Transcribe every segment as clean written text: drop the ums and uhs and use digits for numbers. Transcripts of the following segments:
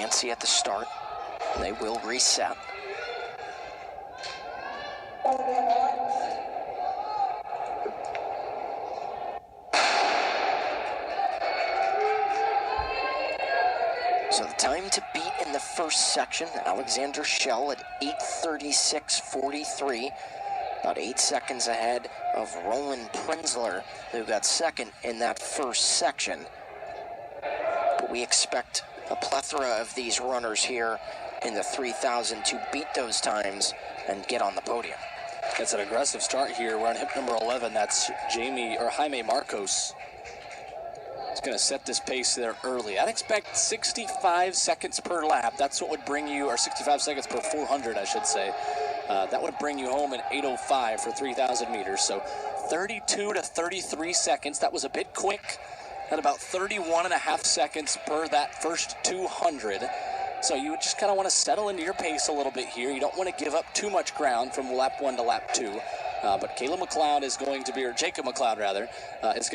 antsy at the start. They will reset. So the time to beat in the first section, Alexander Schell at 8:36.43. About 8 seconds ahead of Roland Prinzler, who got second in that first section. But we expect a plethora of these runners here in the 3,000 to beat those times and get on the podium. It's an aggressive start here. We're on hip number 11. That's Jaime Marcos. He's going to set this pace there early. I'd expect 65 seconds per lap. That's what would bring you, or 65 seconds per 400, I should say. That would bring you home in 8:05 for 3,000 meters. So 32 to 33 seconds. That was a bit quick. At about 31.5 seconds per that first 200. So you would just kind of want to settle into your pace a little bit here. You don't want to give up too much ground from lap 1 to lap 2. But Jacob McLeod is going to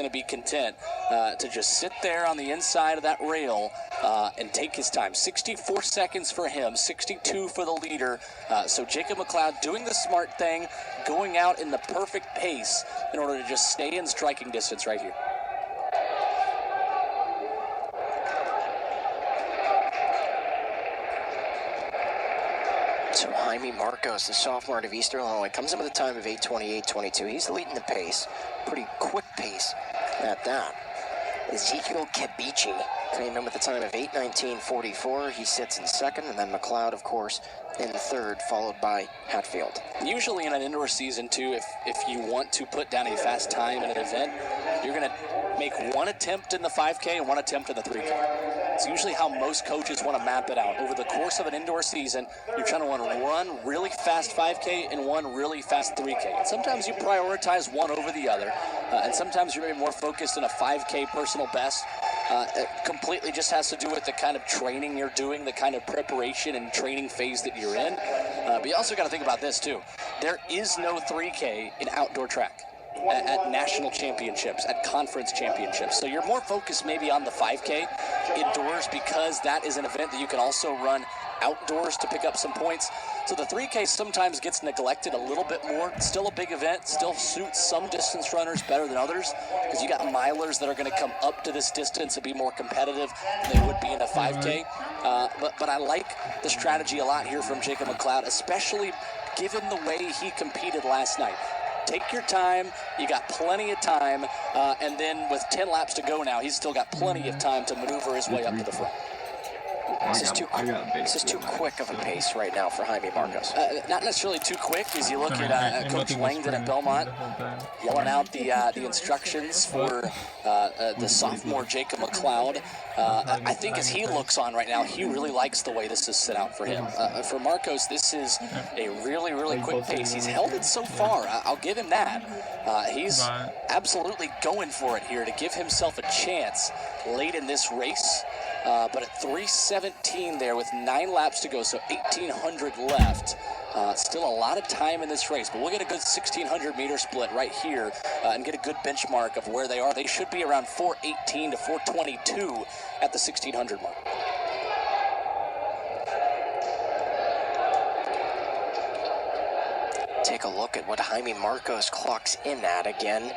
be content to just sit there on the inside of that rail and take his time. 64 seconds for him, 62 for the leader. So Jacob McLeod doing the smart thing, going out in the perfect pace in order to just stay in striking distance right here. So Jaime Marcos, the sophomore out of Eastern Illinois, comes in with a time of 8:28.22. He's leading the pace. Pretty quick pace at that. Ezekiel Kebichi came in with a time of 8:19.44. He sits in second, and then McLeod, of course, in third, followed by Hatfield. Usually in an indoor season, too, if you want to put down a fast time in an event, you're going to make one attempt in the 5K and one attempt in the 3K. It's usually how most coaches want to map it out. Over the course of an indoor season, you're trying to run one really fast 5K and one really fast 3K. And sometimes you prioritize one over the other, and sometimes you're maybe more focused on a 5K personal best. It completely just has to do with the kind of training you're doing, the kind of preparation and training phase that you're in. But you also got to think about this, too. There is no 3K in outdoor track at national championships, at conference championships. So you're more focused maybe on the 5K indoors because that is an event that you can also run outdoors to pick up some points. So the 3K sometimes gets neglected a little bit more. It's still a big event, still suits some distance runners better than others because you got milers that are going to come up to this distance and be more competitive than they would be in a 5K. But I like the strategy a lot here from Jacob McLeod, especially given the way he competed last night. Take your time. You got plenty of time. And then with 10 laps to go now, he's still got plenty of time to maneuver his way up to the front. This is too quick of a pace right now for Jaime Marcos. Not necessarily too quick, as you look at Coach Langdon at Belmont yelling out the instructions for the sophomore Jacob McLeod. I think as he looks on right now, he really likes the way this is set out for him. For Marcos, this is a really, really quick pace. He's held it so far. I'll give him that. He's absolutely going for it here to give himself a chance late in this race. But at 3:17 there with 9 laps to go, so 1,800 left. Still a lot of time in this race, but we'll get a good 1,600 meter split right here and get a good benchmark of where they are. They should be around 4:18 to 4:22 at the 1,600 mark. Take a look at what Jaime Marcos clocks in at again.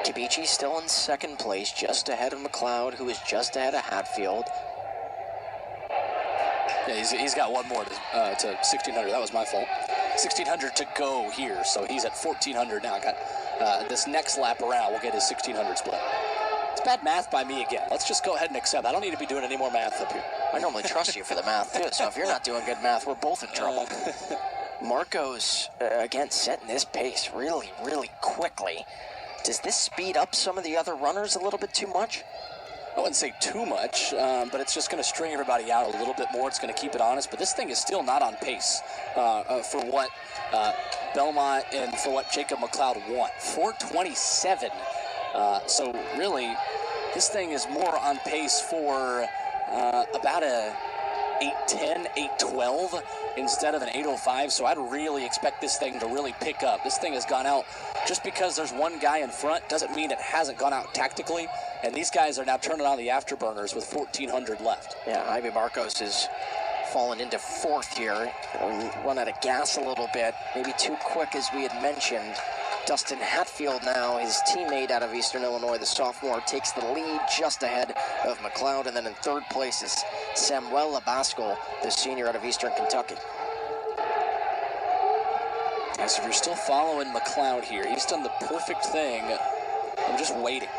Kebichi still in second place, just ahead of McLeod, who is just ahead of Hatfield. Yeah, he's got one more to 1,600. That was my fault. 1,600 to go here, so he's at 1,400 now. Got this next lap around, we'll get his 1,600 split. It's bad math by me again. Let's just go ahead and accept. I don't need to be doing any more math up here. I normally trust you for the math, too, so if you're not doing good math, we're both in trouble. Marcos, again, setting this pace really, really quickly. Does this speed up some of the other runners a little bit too much? I wouldn't say too much, but it's just going to string everybody out a little bit more. It's going to keep it honest, but this thing is still not on pace for what Belmont and for what Jacob McLeod want. 4:27. So really, this thing is more on pace for about a 8:10, 8:12 instead of an 8:05, so I'd really expect this thing to really pick up. This thing has gone out just because there's one guy in front doesn't mean it hasn't gone out tactically, and these guys are now turning on the afterburners with 1,400 left. Yeah, Jaime Marcos is fallen into fourth here. Run out of gas a little bit, maybe too quick as we had mentioned. Dustin Hatfield now, his teammate out of Eastern Illinois, the sophomore, takes the lead just ahead of McLeod. And then in third place is Samuel Abascal, the senior out of Eastern Kentucky. So if you're still following McLeod here, he's done the perfect thing. I'm just waiting.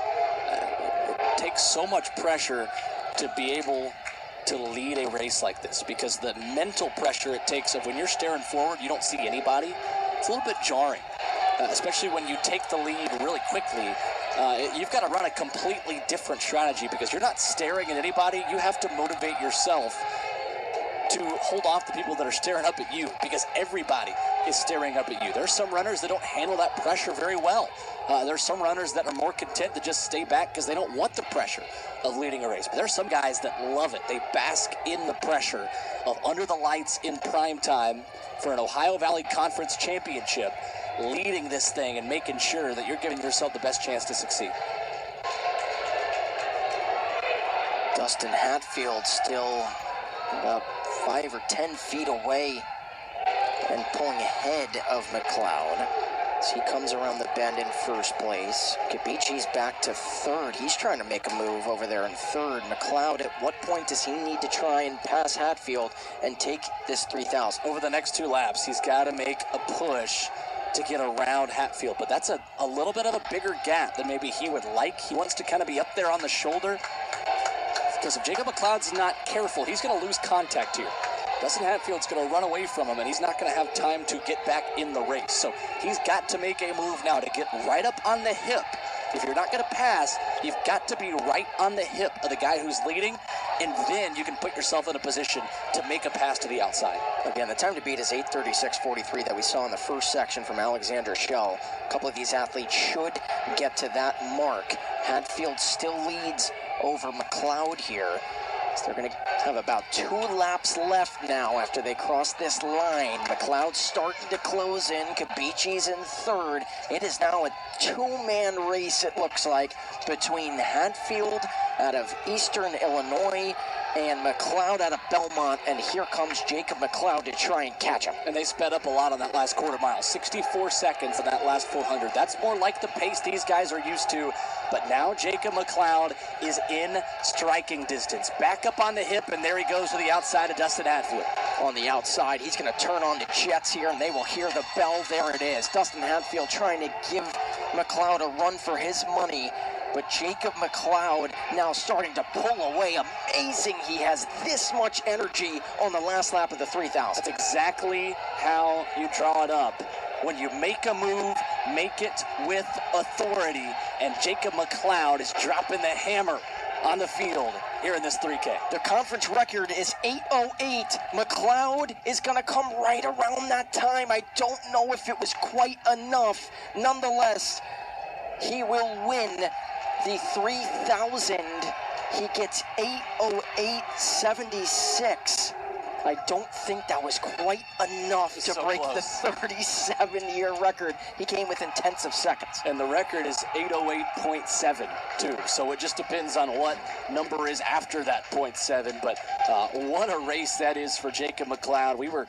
It takes so much pressure to be able to lead a race like this, because the mental pressure it takes of when you're staring forward, you don't see anybody. It's a little bit jarring. Especially when you take the lead really quickly. You've got to run a completely different strategy because you're not staring at anybody. You have to motivate yourself to hold off the people that are staring up at you, because everybody is staring up at you. There's some runners that don't handle that pressure very well. There's some runners that are more content to just stay back because they don't want the pressure of leading a race. But there's some guys that love it. They bask in the pressure of under the lights in prime time for an Ohio Valley Conference championship, leading this thing and making sure that you're giving yourself the best chance to succeed. Dustin Hatfield still about 5 or 10 feet away and pulling ahead of McLeod as he comes around the bend in first place. Kibici's back to third. He's trying to make a move over there in third. McLeod, at what point does he need to try and pass Hatfield and take this 3,000? Over the next 2 laps, he's got to make a push to get around Hatfield, but that's a little bit of a bigger gap than maybe he would like. He wants to kind of be up there on the shoulder, because if Jacob McLeod's not careful, he's going to lose contact here. Dustin Hatfield's going to run away from him, and he's not going to have time to get back in the race. So he's got to make a move now to get right up on the hip. If you're not going to pass, you've got to be right on the hip of the guy who's leading, and then you can put yourself in a position to make a pass to the outside. Again, the time to beat is 8:36.43 that we saw in the first section from Alexander Schell. A couple of these athletes should get to that mark. Hatfield still leads over McLeod here. So they're going to have about 2 laps left now after they cross this line. McLeod's starting to close in. Kibici's in third. It is now a 2-man race, it looks like, between Hatfield out of Eastern Illinois and McLeod out of Belmont, and here comes Jacob McLeod to try and catch him. And they sped up a lot on that last quarter mile, 64 seconds on that last 400. That's more like the pace these guys are used to, but now Jacob McLeod is in striking distance. Back up on the hip, and there he goes to the outside of Dustin Hatfield. On the outside, he's going to turn on the jets here, and they will hear the bell. There it is. Dustin Hatfield trying to give McLeod a run for his money. But Jacob McLeod now starting to pull away. Amazing he has this much energy on the last lap of the 3,000. That's exactly how you draw it up. When you make a move, make it with authority. And Jacob McLeod is dropping the hammer on the field here in this 3K. The conference record is 8:08. McLeod is going to come right around that time. I don't know if it was quite enough. Nonetheless, he will win the 3,000. He gets 8:08.76. I don't think that was quite enough to break the 37-year record. He came within tenths of seconds. And the record is 8:08.7 so it just depends on what number is after that 0.7. But what a race that is for Jacob McLeod. We were